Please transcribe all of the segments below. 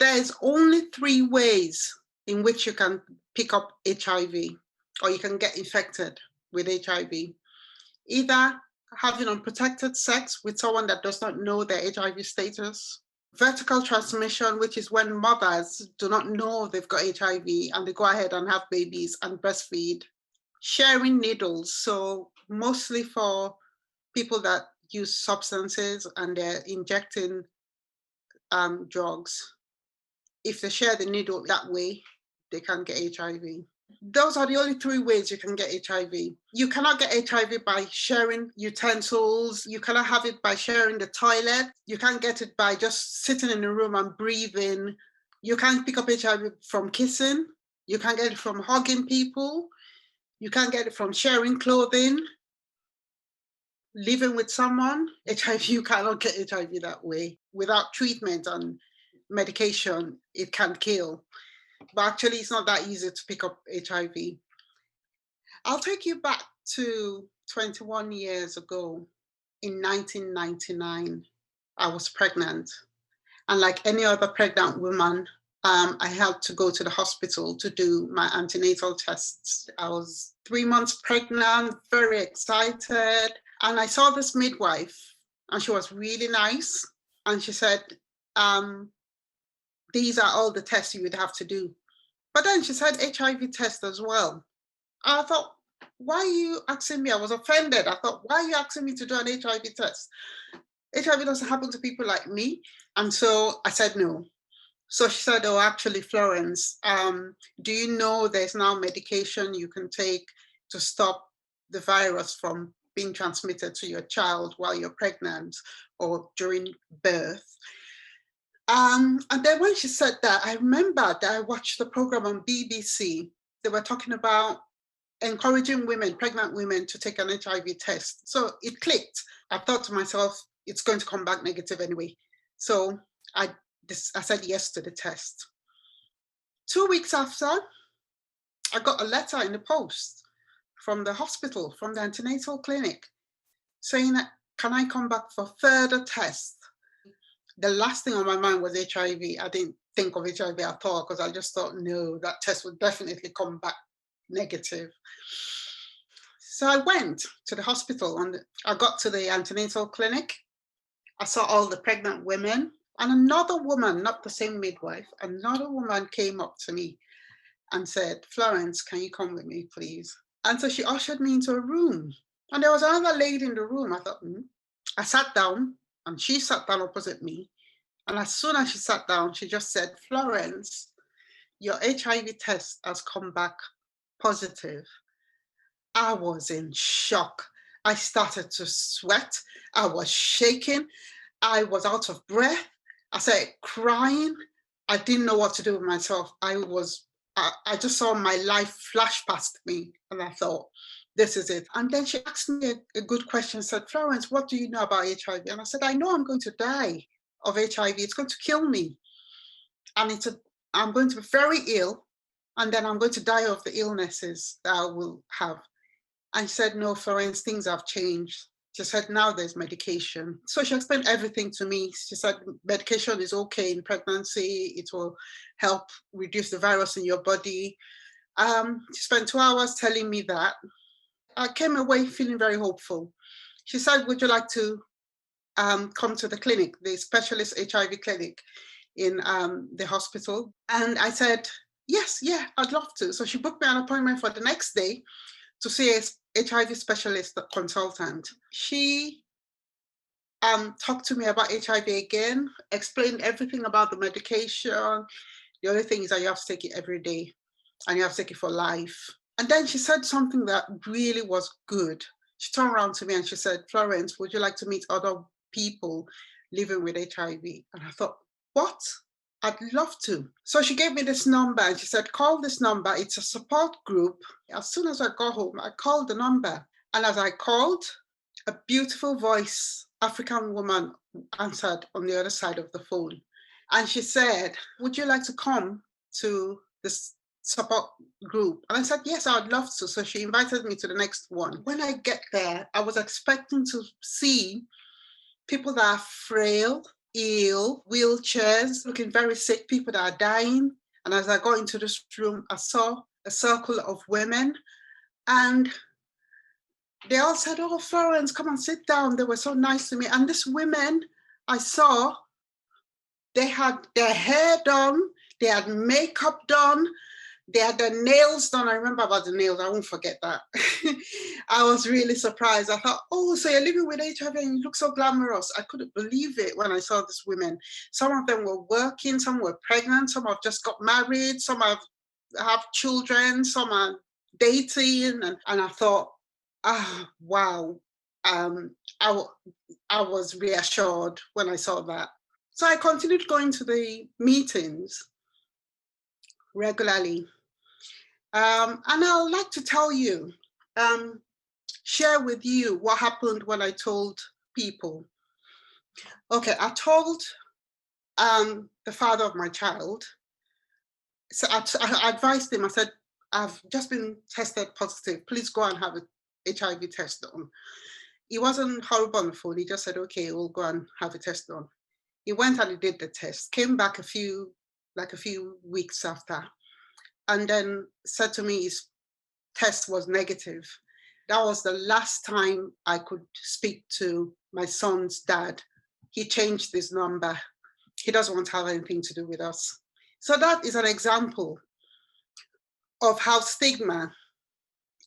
There's only 3 ways in which you can pick up HIV or you can get infected with HIV. Either having unprotected sex with someone that does not know their HIV status, vertical transmission, which is when mothers do not know they've got HIV and they go ahead and have babies and breastfeed, sharing needles, so mostly for people that use substances and they're injecting drugs. If they share the needle that way, they can get HIV. Those are the only 3 ways you can get HIV. You cannot get HIV by sharing utensils. You cannot have it by sharing the toilet. You can't get it by just sitting in a room and breathing. You can't pick up HIV from kissing. You can't get it from hugging people. You can't get it from sharing clothing, living with someone. HIV, you cannot get HIV that way. Without treatment and medication, it can kill. But actually, it's not that easy to pick up HIV. I'll take you back to 21 years ago. In 1999, I was pregnant. And like any other pregnant woman, I had to go to the hospital to do my antenatal tests. I was 3 months pregnant, very excited. And I saw this midwife, and she was really nice. And she said, these are all the tests you would have to do. But then she said HIV test as well. I thought, why are you asking me? I was offended. I thought, why are you asking me to do an HIV test? HIV doesn't happen to people like me. And so I said no. So she said, oh, actually, Florence, do you know there's now medication you can take to stop the virus from being transmitted to your child while you're pregnant or during birth? And then when she said that, I remember that I watched the program on BBC. They were talking about encouraging women, pregnant women, to take an HIV test. So it clicked. I thought to myself, it's going to come back negative anyway. So I said yes to the test. 2 weeks after, I got a letter in the post from the hospital, from the antenatal clinic, saying, can I come back for further tests? The last thing on my mind was HIV. I didn't think of HIV at all because I just thought, no, that test would definitely come back negative. So I went to the hospital and I got to the antenatal clinic. I saw all the pregnant women, and another woman, not the same midwife, another woman came up to me and said, Florence, can you come with me, please? And so she ushered me into a room, and there was another lady in the room. I thought, I sat down, and she sat down opposite me. And as soon as she sat down, she just said, Florence, your HIV test has come back positive. I was in shock. I started to sweat. I was shaking. I was out of breath. I started crying. I didn't know what to do with myself. I just saw my life flash past me, and I thought, this is it. And then she asked me a good question, said, Florence, what do you know about HIV? And I said, I know I'm going to die of HIV. It's going to kill me. And I'm going to be very ill, and then I'm going to die of the illnesses that I will have. And she said, no, Florence, things have changed. She said, now there's medication. So she explained everything to me. She said, medication is okay in pregnancy. It will help reduce the virus in your body. She spent 2 hours telling me that. I came away feeling very hopeful. She said, would you like to come to the clinic, the specialist HIV clinic in the hospital? And I said, yes, yeah, I'd love to. So she booked me an appointment for the next day to see a HIV specialist consultant. She talked to me about HIV again, explained everything about the medication. The only thing is that you have to take it every day and you have to take it for life. And then she said something that really was good. She turned around to me and she said, Florence, would you like to meet other people living with HIV? And I thought, what? I'd love to. So she gave me this number and she said, call this number. It's a support group. As soon as I got home, I called the number. And as I called, a beautiful voice, African woman, answered on the other side of the phone. And she said, would you like to come to this support group? And I said, yes, I would love to. So she invited me to the next one. When I get there, I was expecting to see people that are frail, ill, wheelchairs, looking very sick, people that are dying. And as I got into this room, I saw a circle of women, and they all said, "Oh, Florence, come and sit down." They were so nice to me. And these women I saw, they had their hair done, they had makeup done, they had their nails done. I remember about the nails, I won't forget that. I was really surprised. I thought, oh, so you're living with HIV and you look so glamorous. I couldn't believe it when I saw these women. Some of them were working, some were pregnant, some have just got married, some have children, some are dating. And I thought, wow. I was reassured when I saw that. So I continued going to the meetings regularly. And I'd like to tell you, share with you what happened when I told people. Okay, I told the father of my child. So I advised him, I said, "I've just been tested positive. Please go and have a HIV test done." He wasn't horrible on the phone. He just said, "Okay, we'll go and have a test done." He went and he did the test, came back a few weeks after, and then said to me his test was negative. That was the last time I could speak to my son's dad. He changed his number. He doesn't want to have anything to do with us. So that is an example of how stigma,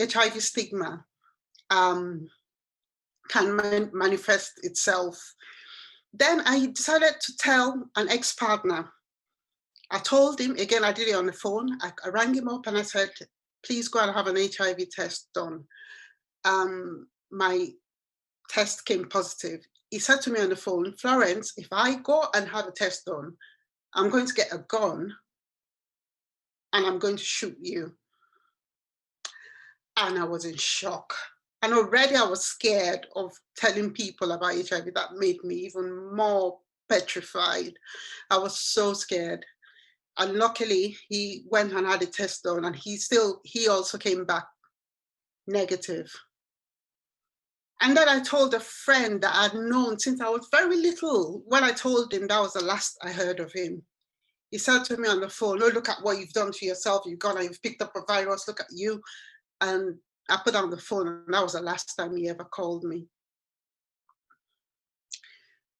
HIV stigma, can manifest itself. Then I decided to tell an ex-partner. I told him, again, I did it on the phone. I rang him up and I said, "Please go and have an HIV test done." My test came positive. He said to me on the phone, "Florence, if I go and have a test done, I'm going to get a gun and I'm going to shoot you." And I was in shock. And already I was scared of telling people about HIV. That made me even more petrified. I was so scared. And luckily he went and had a test done, and he also came back negative. And then I told a friend that I'd known since I was very little. When I told him, that was the last I heard of him. He said to me on the phone, "Oh, look at what you've done to yourself. You've gone and you've picked up a virus. Look at you." And I put down the phone, and that was the last time he ever called me.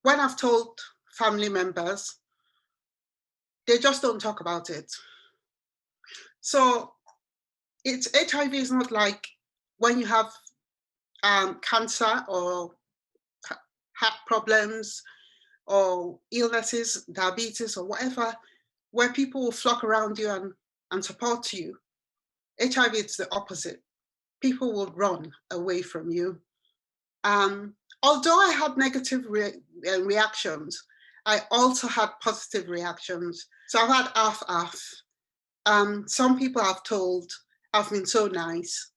When I've told family members, they just don't talk about it. So HIV is not like when you have cancer or heart problems or illnesses, diabetes or whatever, where people will flock around you and support you. HIV is the opposite. People will run away from you. Although I had negative reactions, I also had positive reactions. So I've had half. Some people I've told have been so nice,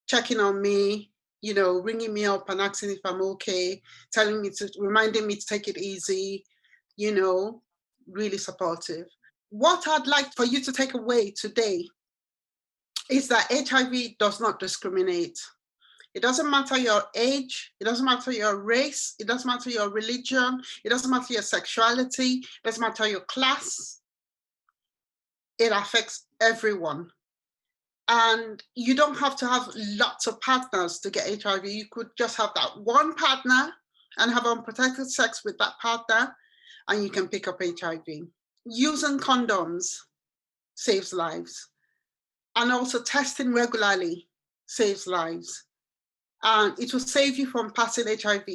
checking on me, ringing me up and asking if I'm okay, reminding me to take it easy, really supportive. What I'd like for you to take away today is that HIV does not discriminate. It doesn't matter your age, it doesn't matter your race, it doesn't matter your religion, it doesn't matter your sexuality, it doesn't matter your class. It affects everyone. And you don't have to have lots of partners to get HIV. You could just have that one partner and have unprotected sex with that partner, and you can pick up HIV. Using condoms saves lives. And also testing regularly saves lives. And it will save you from passing HIV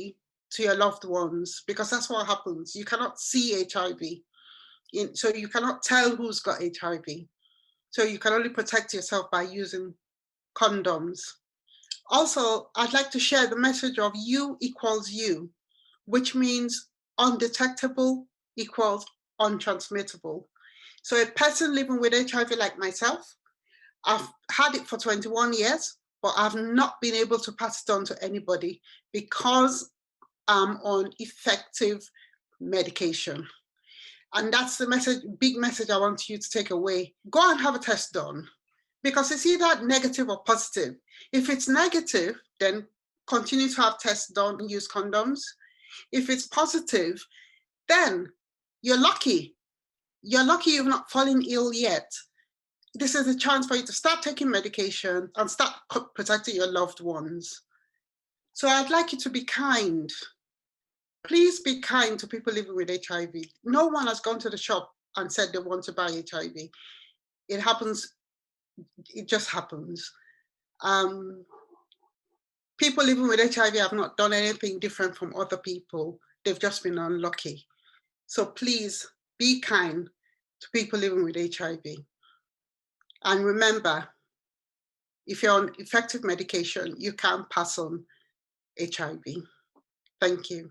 to your loved ones, because that's what happens. You cannot see HIV. So you cannot tell who's got HIV. So you can only protect yourself by using condoms. Also, I'd like to share the message of U equals U, which means undetectable equals untransmittable. So a person living with HIV like myself, I've had it for 21 years, but I've not been able to pass it on to anybody because I'm on effective medication. And that's the message, big message I want you to take away. Go and have a test done, because it's either negative or positive. If it's negative, then continue to have tests done and use condoms. If it's positive, then you're lucky. You're lucky you've not fallen ill yet. This is a chance for you to start taking medication and start protecting your loved ones. So I'd like you to be kind. Please be kind to people living with HIV. No one has gone to the shop and said they want to buy HIV. It happens, it just happens. People living with HIV have not done anything different from other people. They've just been unlucky. So please be kind to people living with HIV. And remember, if you're on effective medication, you can pass on HIV. Thank you.